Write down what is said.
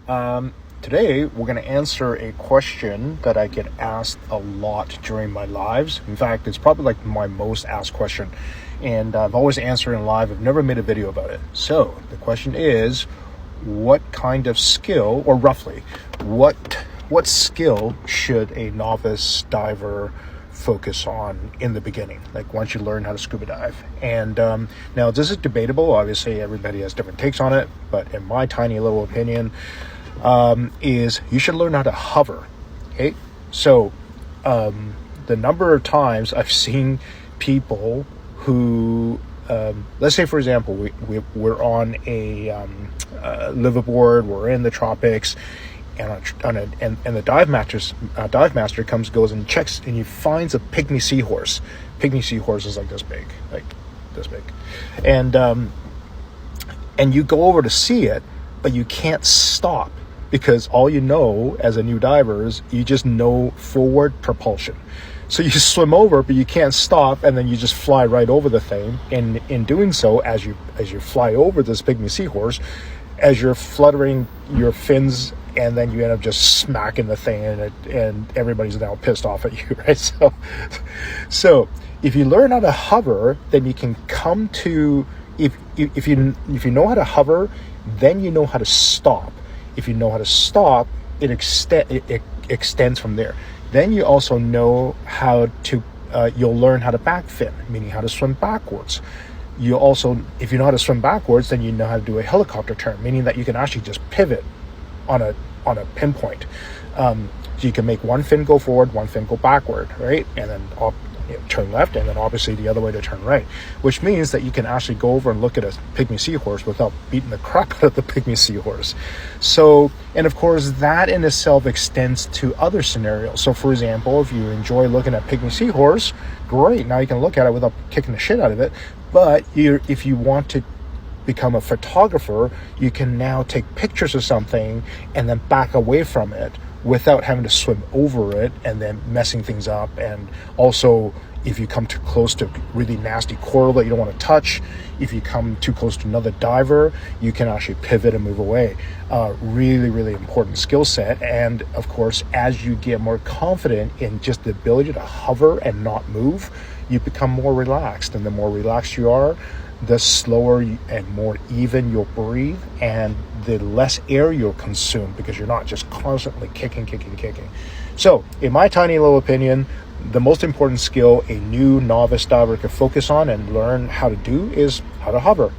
Today, we're going to answer a question that I get asked a lot during my lives. In fact, it's probably like my most asked question. And I've always answered in live. I've never made a video about it. So the question is, what kind of skill, or roughly, what skill should a novice diver focus on in the beginning, like once you learn how to scuba dive? And now this is debatable. Obviously, everybody has different takes on it, but in my tiny little opinion, is you should learn how to hover. Okay, so the number of times I've seen people who, let's say for example, we're on a liveaboard, we're in the tropics, and the dive master goes and checks, and he finds a pygmy seahorse. Pygmy seahorse is like this big, and you go over to see it, but you can't stop, because all you know as a new diver is you just know forward propulsion. So you swim over, but you can't stop, and then you just fly right over the thing. And in doing so, as you fly over this pygmy seahorse, as you're fluttering your fins, and then you end up just smacking the thing, and everybody's now pissed off at you, right? So if you learn how to hover, then you can come to, if you know how to hover, then you know how to stop. If you know how to stop, it extends from there. Then you also know how to, you'll learn how to back fin, meaning how to swim backwards. You also, if you know how to swim backwards, then you know how to do a helicopter turn, meaning that you can actually just pivot on a pinpoint. So you can make one fin go forward, one fin go backward, right? And then turn left, and then obviously the other way to turn right, which means that you can actually go over and look at a pygmy seahorse without beating the crap out of the pygmy seahorse. So, and of course, that in itself extends to other scenarios. So for example, if you enjoy looking at pygmy seahorse, great, now you can look at it without kicking the shit out of it. But if you want to become a photographer, you can now take pictures of something and then back away from it without having to swim over it and then messing things up. And also, if you come too close to really nasty coral that you don't want to touch, if you come too close to another diver, you can actually pivot and move away. Really, really important skill set. And of course, as you get more confident in just the ability to hover and not move, you become more relaxed. And the more relaxed you are, the slower and more even you'll breathe, and the less air you'll consume, because you're not just constantly kicking. So, in my tiny little opinion, the most important skill a new novice diver can focus on and learn how to do is how to hover.